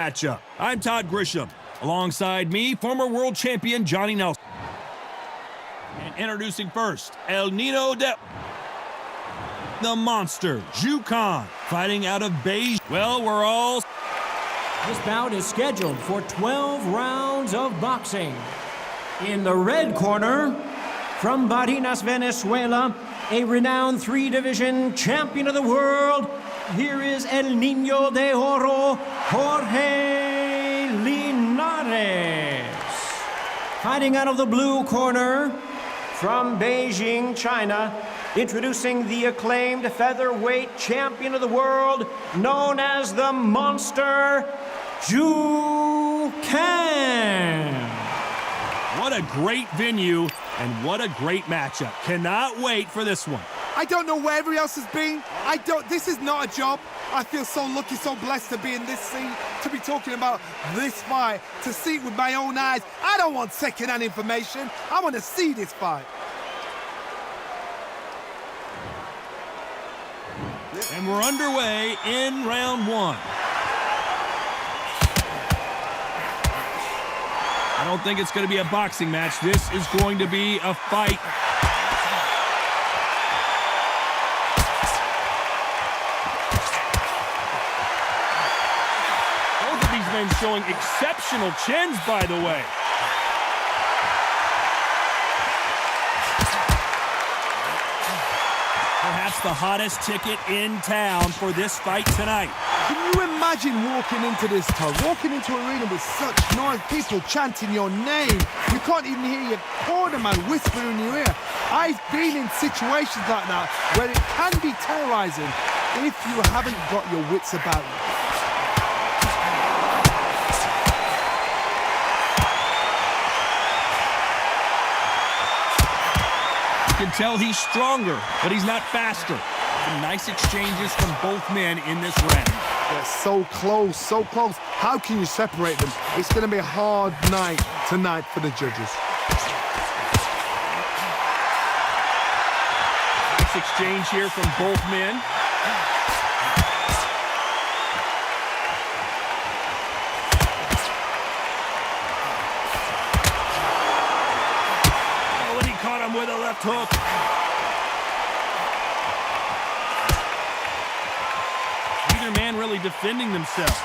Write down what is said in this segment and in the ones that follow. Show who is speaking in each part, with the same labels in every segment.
Speaker 1: Matchup. I'm Todd Grisham. Alongside me, former world champion Johnny Nelson. And introducing first, El Nino de the Monster, Zhu Khan, fighting out of Beijing. Well, we're all...
Speaker 2: This bout is scheduled for 12 rounds of boxing. In the red corner, from Barinas, Venezuela, a renowned 3-division champion of the world, here is El Niño de Oro, Jorge Linares. Fighting out of the blue corner, from Beijing, China, introducing the acclaimed featherweight champion of the world, known as the Monster, Zhu Khan.
Speaker 1: What a great venue, and what a great matchup. Cannot wait for this one.
Speaker 3: I don't know where everybody else has been. This is not a job. I feel so lucky, so blessed to be in this scene, to be talking about this fight, to see it with my own eyes. I don't want second-hand information. I want to see this fight.
Speaker 1: And we're underway in round one. I don't think it's going to be a boxing match. This is going to be a fight. Both of these men showing exceptional chins, by the way. Perhaps the hottest ticket in town for this fight tonight.
Speaker 3: Can you imagine walking into this town, walking into an arena with such noise, people chanting your name? You can't even hear your cornerman whisper in your ear. I've been in situations like that where it can be terrorizing if you haven't got your wits about you.
Speaker 1: You can tell he's stronger, but he's not faster. Some nice exchanges from both men in this round.
Speaker 3: They're so close, so close. How can you separate them? It's going to be a hard night tonight for the judges.
Speaker 1: Nice exchange here from both men. Oh, and he caught him with a left hook. Neither man really defending themselves.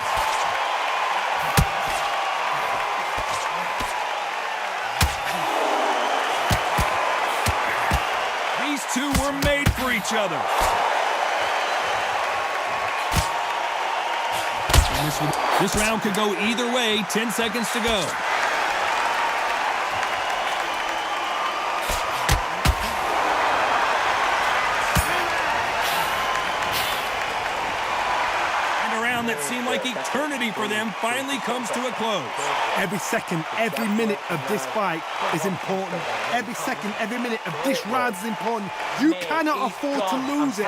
Speaker 1: These two were made for each other. This round could go either way. 10 seconds to go. That seemed like eternity for them finally comes to a close.
Speaker 3: Every second, every minute of this fight is important. Every second, every minute of this round is important. You cannot afford to lose it.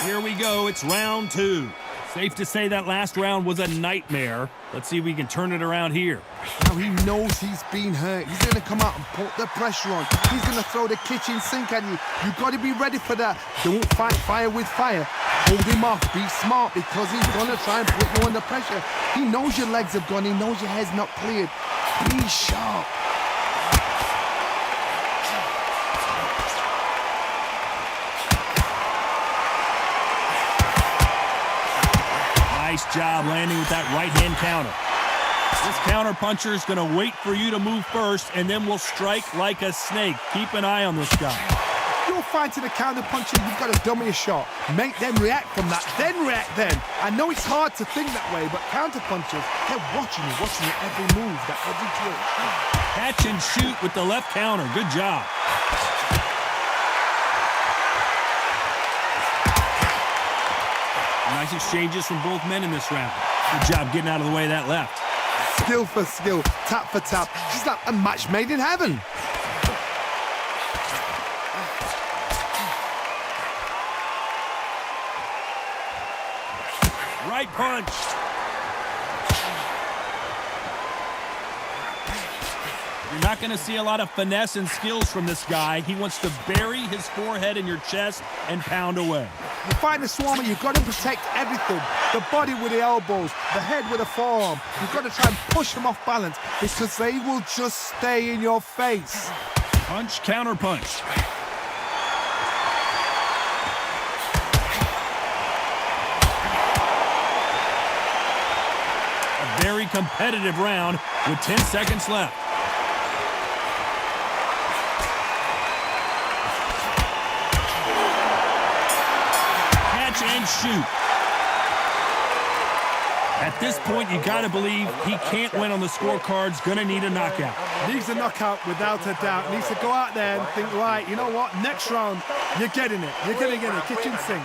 Speaker 1: Here we go, it's round two. Safe to say that last round was a nightmare. Let's see if we can turn it around here.
Speaker 3: Now he knows he's been hurt. He's going to come out and put the pressure on. He's going to throw the kitchen sink at you. You've got to be ready for that. Don't fight fire with fire. Hold him off. Be smart because he's going to try and put you under pressure. He knows your legs have gone. He knows your head's not cleared. Be sharp.
Speaker 1: Nice job landing with that right-hand counter. This counter puncher is going to wait for you to move first, and then will strike like a snake. Keep an eye on this guy.
Speaker 3: You're fighting a counter puncher, you've got to dummy a shot. Make them react from that, then react then. I know it's hard to think that way, but counter punchers, they're watching your every move, that every twitch.
Speaker 1: Catch and shoot with the left counter. Good job. Nice exchanges from both men in this round. Good job getting out of the way of that left.
Speaker 3: Skill for skill, tap for tap. Just like a match made in heaven.
Speaker 1: Right punch. You're not going to see a lot of finesse and skills from this guy. He wants to bury his forehead in your chest and pound away.
Speaker 3: You fight the Swami, you've got to protect everything. The body with the elbows, the head with the forearm. You've got to try and push them off balance because they will just stay in your face.
Speaker 1: Punch, counter punch. A very competitive round with 10 seconds left. Catch and shoot. At this point, you got to believe he can't win on the scorecards. Going to need a knockout.
Speaker 3: Needs a knockout without a doubt. Needs to go out there and think, right, you know what? Next round, you're getting it. You're going to get it. Kitchen sink.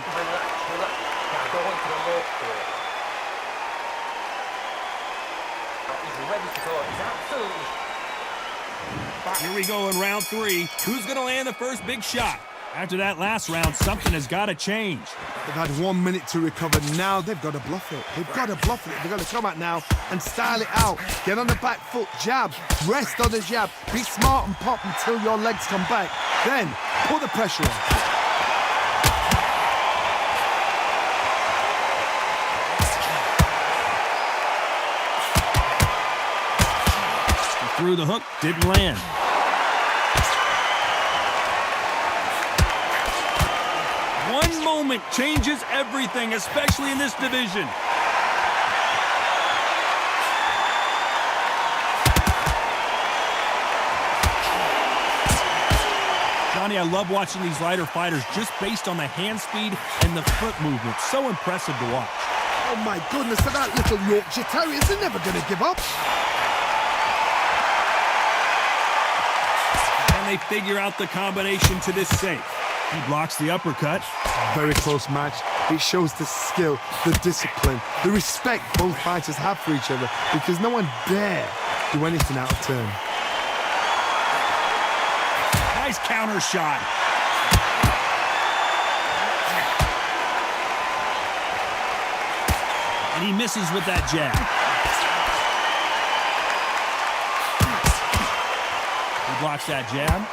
Speaker 1: Here we go in round 3. Who's going to land the first big shot? After that last round, something has got to change.
Speaker 3: They've had 1 minute to recover. Now they've got to bluff it. They've got to bluff it. They've got to come out now and style it out. Get on the back foot, jab, rest on the jab. Be smart and pop until your legs come back. Then put the pressure on.
Speaker 1: Through the hook, didn't land. One moment changes everything, especially in this division. Johnny, I love watching these lighter fighters just based on the hand speed and the foot movement. So impressive to watch.
Speaker 3: Oh my goodness, that little Yorkshire Terriers are never going to give up.
Speaker 1: They figure out the combination to this safe. He blocks the uppercut.
Speaker 3: Very close match. It shows the skill, the discipline, the respect both fighters have for each other because no one dare do anything out of turn.
Speaker 1: Nice counter shot. And he misses with that jab. Blocks that jab.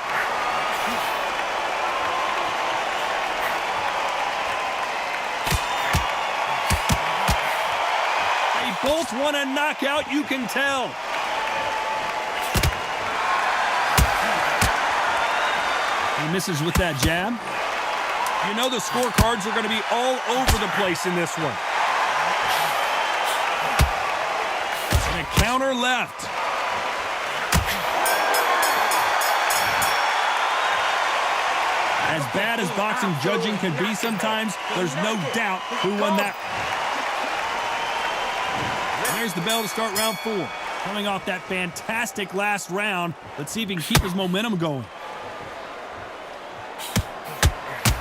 Speaker 1: They both want a knockout, you can tell. He misses with that jab. You know the scorecards are going to be all over the place in this one. And a counter left. As bad as boxing judging can be sometimes, there's no doubt who won that. There's the bell to start round 4. Coming off that fantastic last round, let's see if he can keep his momentum going.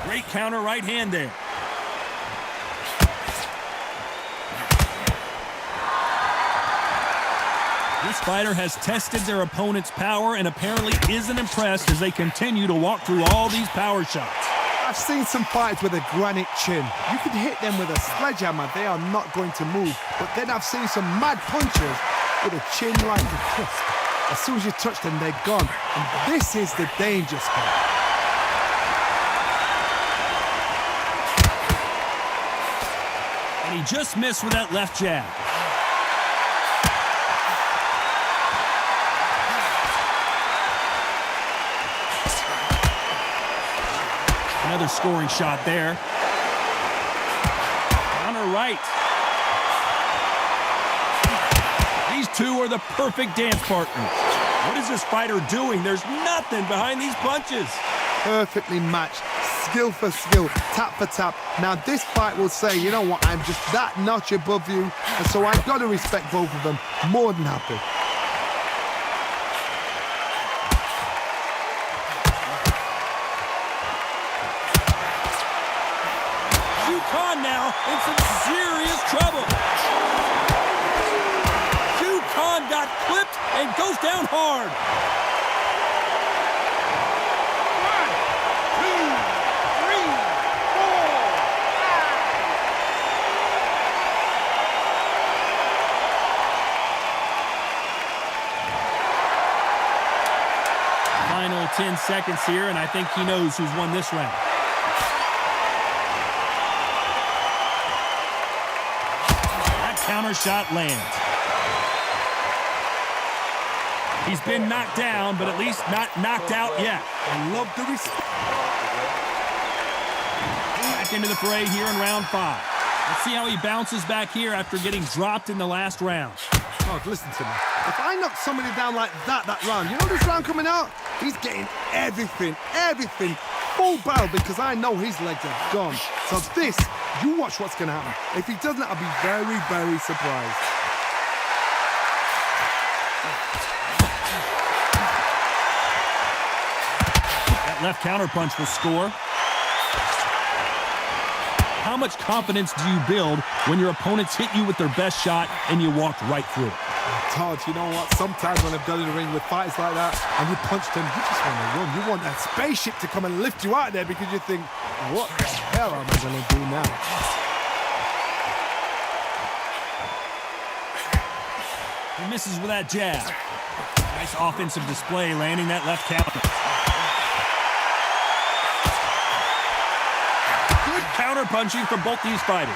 Speaker 1: Great counter right hand there. This fighter has tested their opponent's power and apparently isn't impressed as they continue to walk through all these power shots.
Speaker 3: I've seen some fighters with a granite chin. You could hit them with a sledgehammer, they are not going to move. But then I've seen some mad punchers with a chin like a crisp. As soon as you touch them, they're gone. And this is the danger spot.
Speaker 1: And he just missed with that left jab. Another scoring shot there. Counter right. These two are the perfect dance partners. What is this fighter doing? There's nothing behind these punches.
Speaker 3: Perfectly matched. Skill for skill, tap for tap. Now this fight will say, you know what, I'm just that notch above you. And so I've got to respect both of them. More than happy.
Speaker 1: Now in some serious trouble. Khan got clipped and goes down hard. 1, 2, 3, 4, 5. seconds here, and I think he knows who's won this round. That counter shot lands. He's been knocked down, but at least not knocked out yet.
Speaker 3: I love the respect.
Speaker 1: Back into the fray here in round 5. Let's see how he bounces back here after getting dropped in the last round.
Speaker 3: Oh, listen to me. If I knock somebody down like that round, you know this round coming out? He's getting everything, full barrel, because I know his legs are gone. So this, you watch what's going to happen. If he doesn't, I'll be very, very surprised.
Speaker 1: That left counterpunch will score. How much confidence do you build when your opponents hit you with their best shot and you walk right through it?
Speaker 3: Todd, you know what? Sometimes when I've done in the ring with fighters like that and you punch them, you just want to run. You want that spaceship to come and lift you out of there because you think, what the hell am I going to do now?
Speaker 1: He misses with that jab. Nice offensive display, landing that left counter. Good counter punching from both these fighters.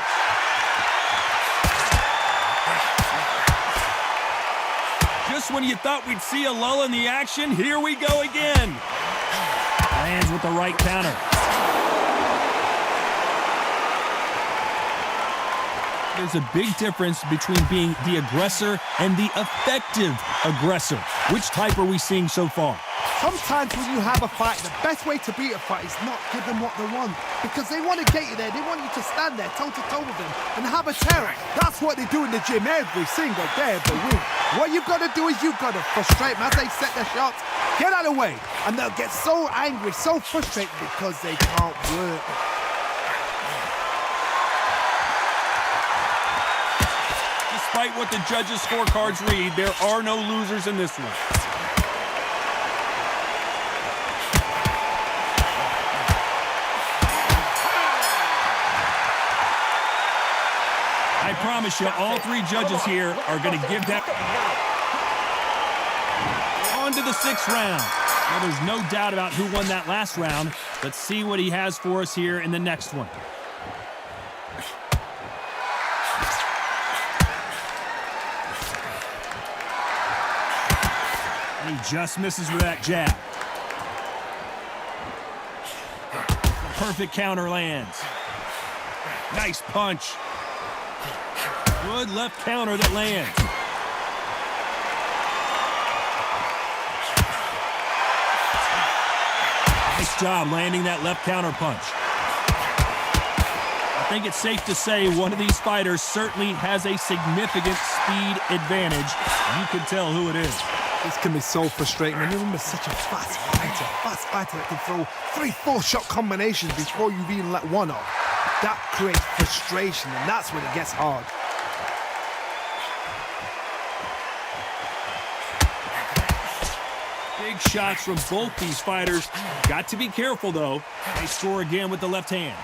Speaker 1: Just when you thought we'd see a lull in the action, here we go again. Lands with the right counter. There's a big difference between being the aggressor and the effective aggressor. Which type are we seeing so far?
Speaker 3: Sometimes when you have a fight, the best way to beat a fight is not give them what they want. Because they want to get you there. They want you to stand there toe-to-toe with them and have a terror. That's what they do in the gym every single day of the week. What you've got to do is you've got to frustrate them as they set their shots. Get out of the way. And they'll get so angry, so frustrated because they can't work.
Speaker 1: Despite what the judges' scorecards read, there are no losers in this one. I promise you, all 3 judges here are going to give that. On to the 6th round. Well, there's no doubt about who won that last round. Let's see what he has for us here in the next one. And he just misses with that jab. Perfect counter lands. Nice punch. Good left counter that lands. Nice job landing that left counter punch. I think it's safe to say one of these fighters certainly has a significant speed advantage. You can tell who it is.
Speaker 3: This can be so frustrating. And remember, such a fast fighter that can throw 3-4 shot combinations before you've even let one off. That creates frustration, and that's when it gets hard.
Speaker 1: Big shots from both these fighters. Got to be careful, though. They score again with the left hand.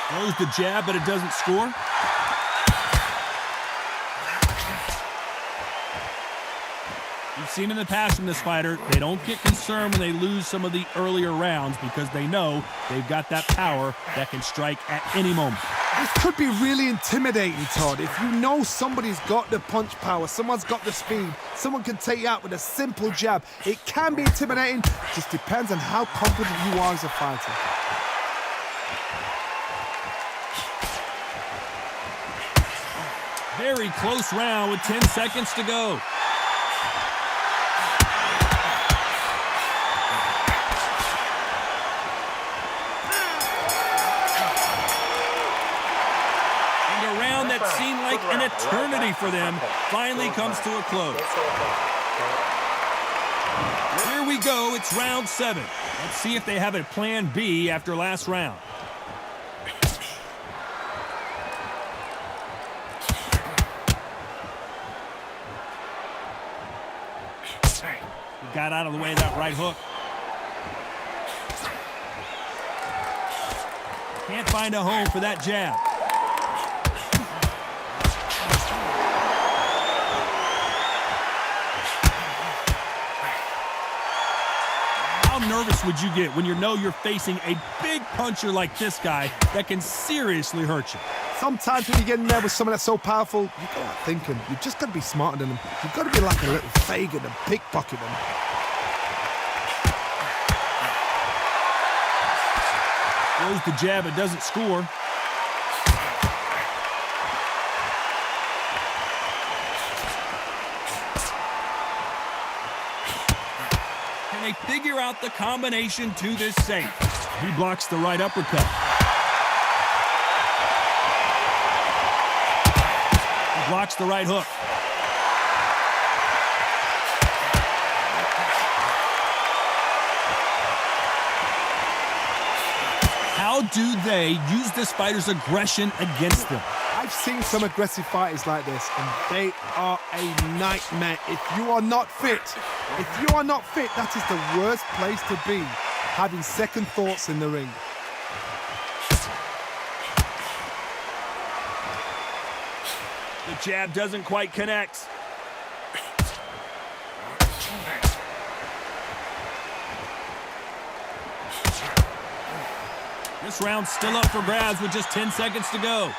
Speaker 1: Throws the jab, but it doesn't score. We've seen in the past from this fighter, they don't get concerned when they lose some of the earlier rounds because they know they've got that power that can strike at any moment.
Speaker 3: This could be really intimidating, Todd. If you know somebody's got the punch power, someone's got the speed, someone can take you out with a simple jab, it can be intimidating. Just depends on how confident you are as a fighter.
Speaker 1: Very close round with 10 seconds to go. That seemed like an eternity for them finally comes to a close. Here we go, it's round 7. Let's see if they have a plan B after last round. He got out of the way of that right hook. Can't find a home for that jab. would you get when you know you're facing a big puncher like this guy that can seriously hurt you?
Speaker 3: Sometimes when you get in there with someone that's so powerful, you gotta think him. You've just gotta be smarter than him. You've gotta be like a little faggot and pickpocket him.
Speaker 1: Throws the jab, it doesn't score. Can they figure out the combination to this safe? He blocks the right uppercut. He blocks the right hook. How do they use this fighter's aggression against them?
Speaker 3: I've seen some aggressive fighters like this, and they are a nightmare. If you are not fit, that is the worst place to be, having second thoughts in the ring.
Speaker 1: The jab doesn't quite connect. This round's still up for grabs with just 10 seconds to go.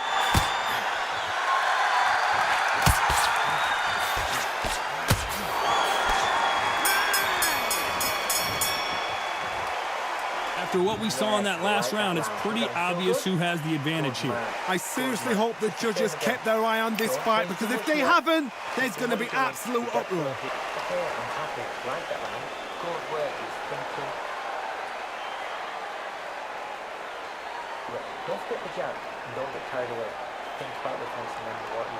Speaker 1: After what we saw in that last round, it's pretty obvious who has the advantage here.
Speaker 3: I seriously hope the judges kept their eye on this fight, because if they haven't, there's going to be absolute uproar.
Speaker 4: Don't skip the jab and don't get carried away. Think about the defense and remember what you...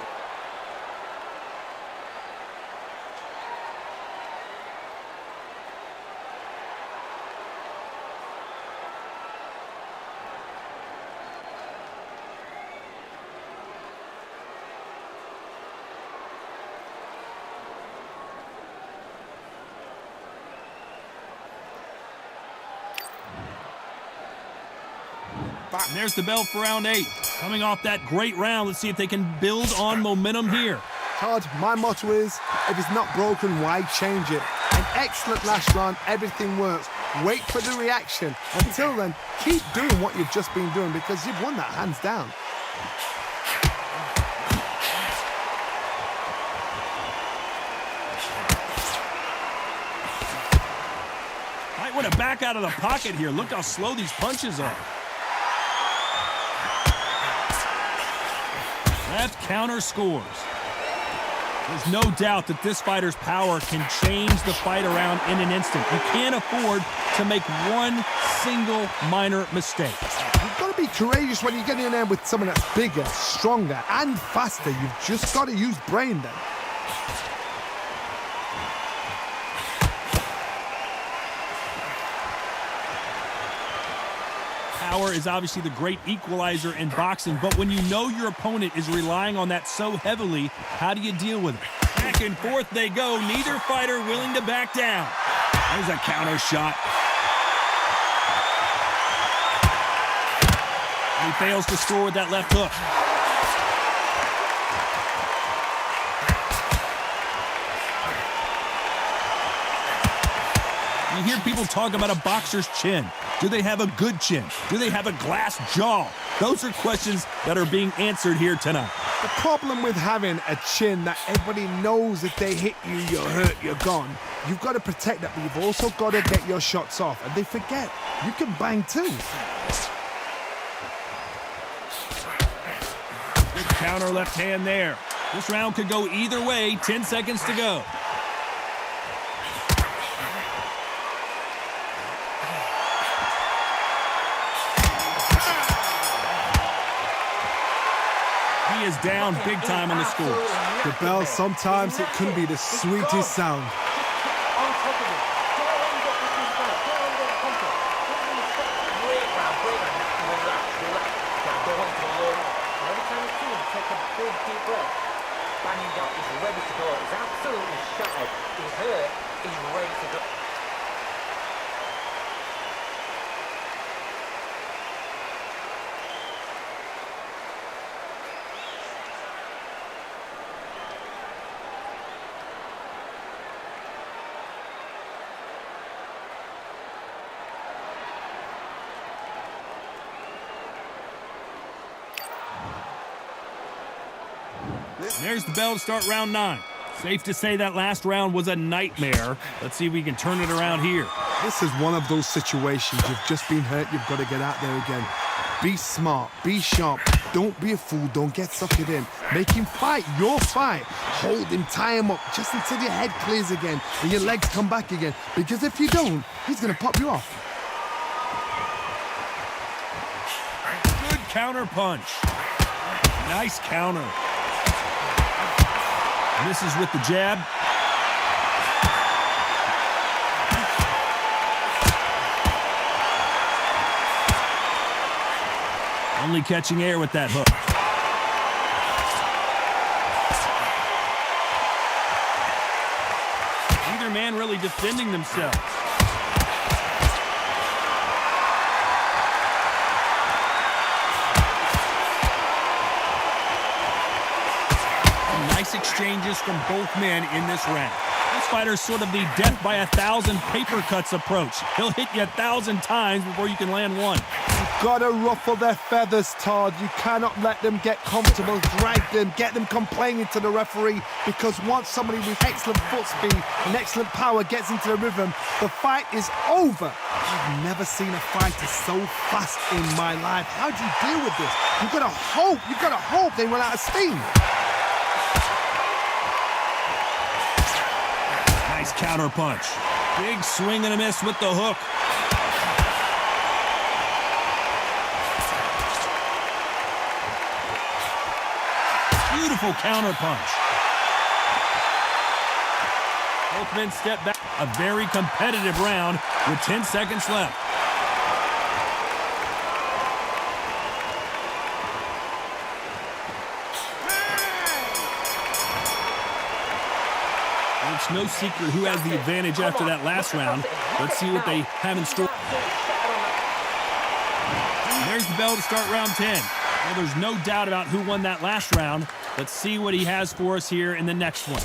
Speaker 1: And there's the bell for round 8. Coming off that great round, let's see if they can build on momentum here.
Speaker 3: Todd, my motto is, if it's not broken, why change it? An excellent last round, everything works. Wait for the reaction. Until then, keep doing what you've just been doing, because you've won that hands down.
Speaker 1: Might want to back out of the pocket here. Look how slow these punches are. Left counter scores. There's no doubt that this fighter's power can change the fight around in an instant. You can't afford to make one single minor mistake.
Speaker 3: You've got to be courageous when you get in there with someone that's bigger, stronger, and faster. You've just got to use brain then.
Speaker 1: Power is obviously the great equalizer in boxing, but when you know your opponent is relying on that so heavily, how do you deal with it? Back and forth they go, neither fighter willing to back down. There's a counter shot. He fails to score with that left hook. You hear people talk about a boxer's chin. Do they have a good chin? Do they have a glass jaw? Those are questions that are being answered here tonight.
Speaker 3: The problem with having a chin that everybody knows if they hit you, you're hurt, you're gone. You've got to protect that, but you've also got to get your shots off. And they forget, you can bang too.
Speaker 1: Good counter left hand there. This round could go either way. 10 seconds to go. He is down big time on the scores.
Speaker 3: The bell, sometimes it can be the sweetest sound.
Speaker 4: Banging out, he's ready to go. He's absolutely shattered. He's hurt. He's ready to go.
Speaker 1: There's the bell to start round 9. Safe to say that last round was a nightmare. Let's see if we can turn it around here.
Speaker 3: This is one of those situations. You've just been hurt. You've got to get out there again. Be smart. Be sharp. Don't be a fool. Don't get suckered in. Make him fight your fight. Hold him. Tie him up just until your head clears again and your legs come back again. Because if you don't, he's going to pop you off.
Speaker 1: Good counter punch. Nice counter. Misses with the jab. Only catching air with that hook. Neither man really defending themselves. Nice exchanges from both men in this round. This fighter's sort of the death by 1,000 paper cuts approach. He'll hit you 1,000 times before you can land one.
Speaker 3: You've got to ruffle their feathers, Todd. You cannot let them get comfortable. Drag them, get them complaining to the referee, because once somebody with excellent foot speed and excellent power gets into the rhythm, the fight is over. I've never seen a fighter so fast in my life. How do you deal with this? You've got to hope they run out of steam.
Speaker 1: Nice counter punch. Big swing and a miss with the hook. Beautiful counter punch. Both men step back. A very competitive round with 10 seconds left. It's no secret who has the advantage after that last round. Let's see what they have in store. There's the bell to start round 10. Well, there's no doubt about who won that last round. Let's see what he has for us here in the next one.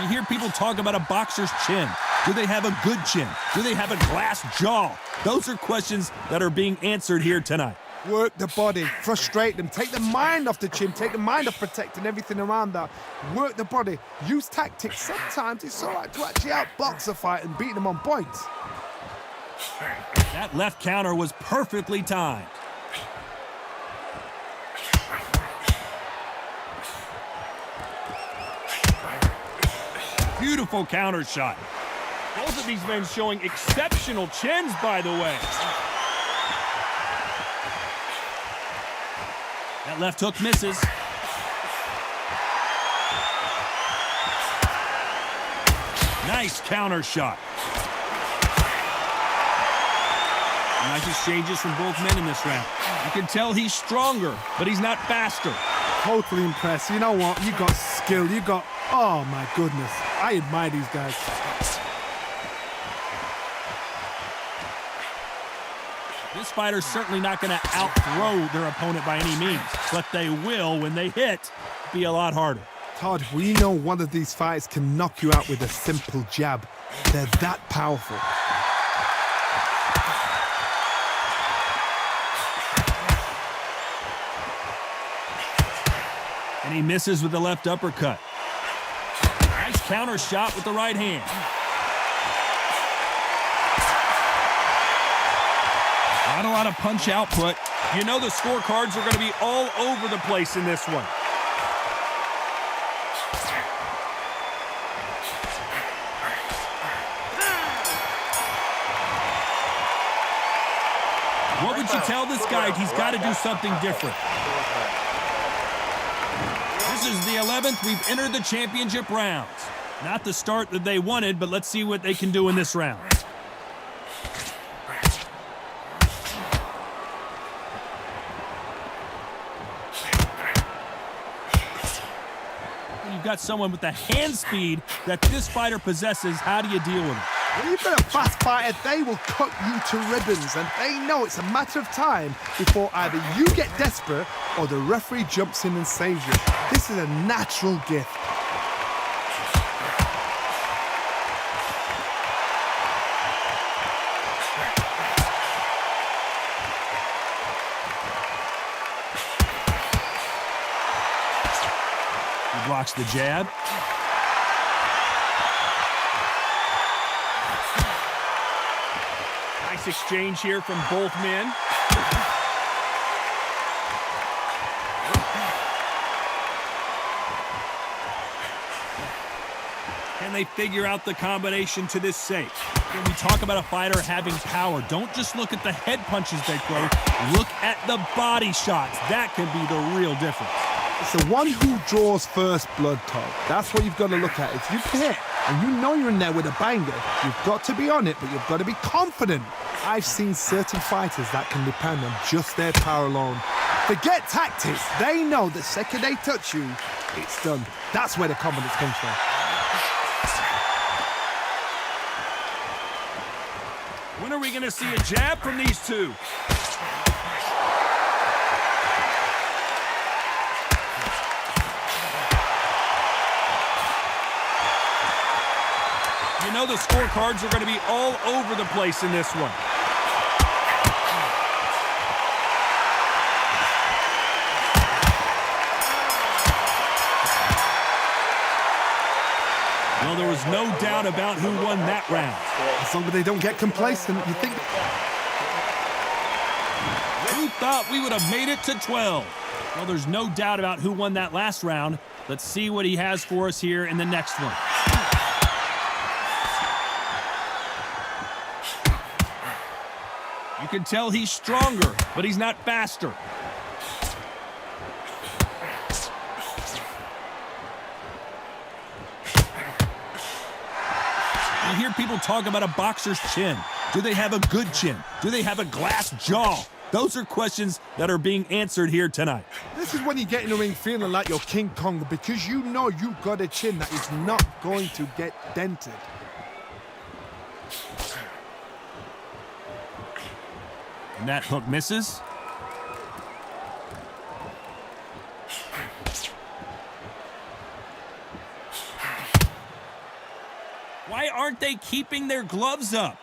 Speaker 1: You hear people talk about a boxer's chin. Do they have a good chin? Do they have a glass jaw? Those are questions that are being answered here tonight.
Speaker 3: Work the body, frustrate them, take the mind off the chin, take the mind off protecting everything around that. Work the body, use tactics. Sometimes it's all right to actually outbox a fight and beat them on points.
Speaker 1: That left counter was perfectly timed. Beautiful counter shot. Both of these men showing exceptional chins, by the way. That left hook misses. Nice counter shot. Nice exchanges from both men in this round. You can tell he's stronger, but he's not faster.
Speaker 3: Totally impressed. You know what? You got skill. You got... Oh, my goodness. I admire these guys.
Speaker 1: This fighter's certainly not going to outthrow their opponent by any means, but they will, when they hit, be a lot harder.
Speaker 3: Todd, we know one of these fights can knock you out with a simple jab. They're that powerful.
Speaker 1: And he misses with the left uppercut. Nice counter shot with the right hand. Not a lot of punch output. You know the scorecards are going to be all over the place in this one. What would you tell this guy? He's got to do something different. This is the 11th. We've entered the championship rounds. Not the start that they wanted, but let's see what they can do in this round. When you've got someone with the hand speed that this fighter possesses, how do you deal with it?
Speaker 3: When you've got a fast fighter, they will cut you to ribbons, and they know it's a matter of time before either you get desperate or the referee jumps in and saves you. This is a natural gift.
Speaker 1: He blocks the jab. Nice exchange here from both men. Can they figure out the combination to this safe? When we talk about a fighter having power, don't just look at the head punches they throw. Look at the body shots. That can be the real difference.
Speaker 3: It's the one who draws first blood, Todd. That's what you've got to look at. If you hit and you know you're in there with a banger, you've got to be on it, but you've got to be confident. I've seen certain fighters that can depend on just their power alone. Forget tactics. They know the second they touch you, it's done. That's where the confidence comes from.
Speaker 1: When are we going to see a jab from these two? You know the scorecards are going to be all over the place in this one. Well, there was no doubt about who won that round.
Speaker 3: As long as they don't get complacent, you think...
Speaker 1: Who thought we would have made it to 12? Well, there's no doubt about who won that last round. Let's see what he has for us here in the next one. You can tell he's stronger, but he's not faster. You hear people talk about a boxer's chin. Do they have a good chin? Do they have a glass jaw? Those are questions that are being answered here tonight.
Speaker 3: This is when you get in the ring feeling like you're King Kong, because you know you've got a chin that is not going to get dented.
Speaker 1: And that hook misses. Why aren't they keeping their gloves up?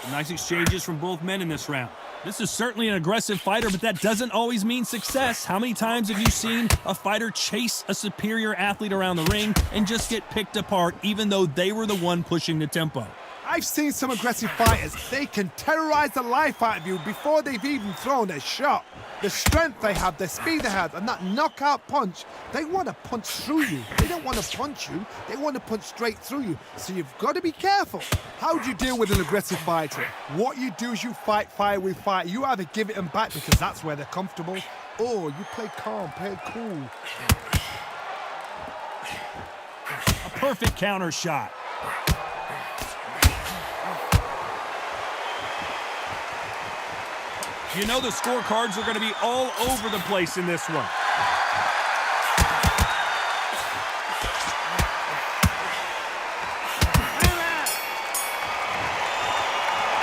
Speaker 1: Nice exchanges from both men in this round. This is certainly an aggressive fighter, but that doesn't always mean success. How many times have you seen a fighter chase a superior athlete around the ring and just get picked apart even though they were the one pushing the tempo?
Speaker 3: I've seen some aggressive fighters. They can terrorize the life out of you before they've even thrown a shot. The strength they have, the speed they have, and that knockout punch, they want to punch through you. They don't want to punch you. They want to punch straight through you. So you've got to be careful. How do you deal with an aggressive fighter? What you do is you fight fire with fire. You either give it them back because that's where they're comfortable, or you play calm, play cool.
Speaker 1: A perfect counter shot. You know the scorecards are going to be all over the place in this one.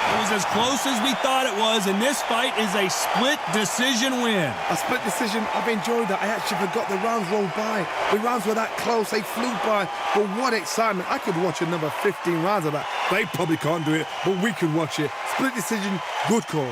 Speaker 1: It was as close as we thought it was, and this fight is a split decision win.
Speaker 3: A split decision, I've enjoyed that. I actually forgot the rounds rolled by. The rounds were that close, they flew by. But what excitement. I could watch another 15 rounds of that. They probably can't do it, but we can watch it. Split decision, good call.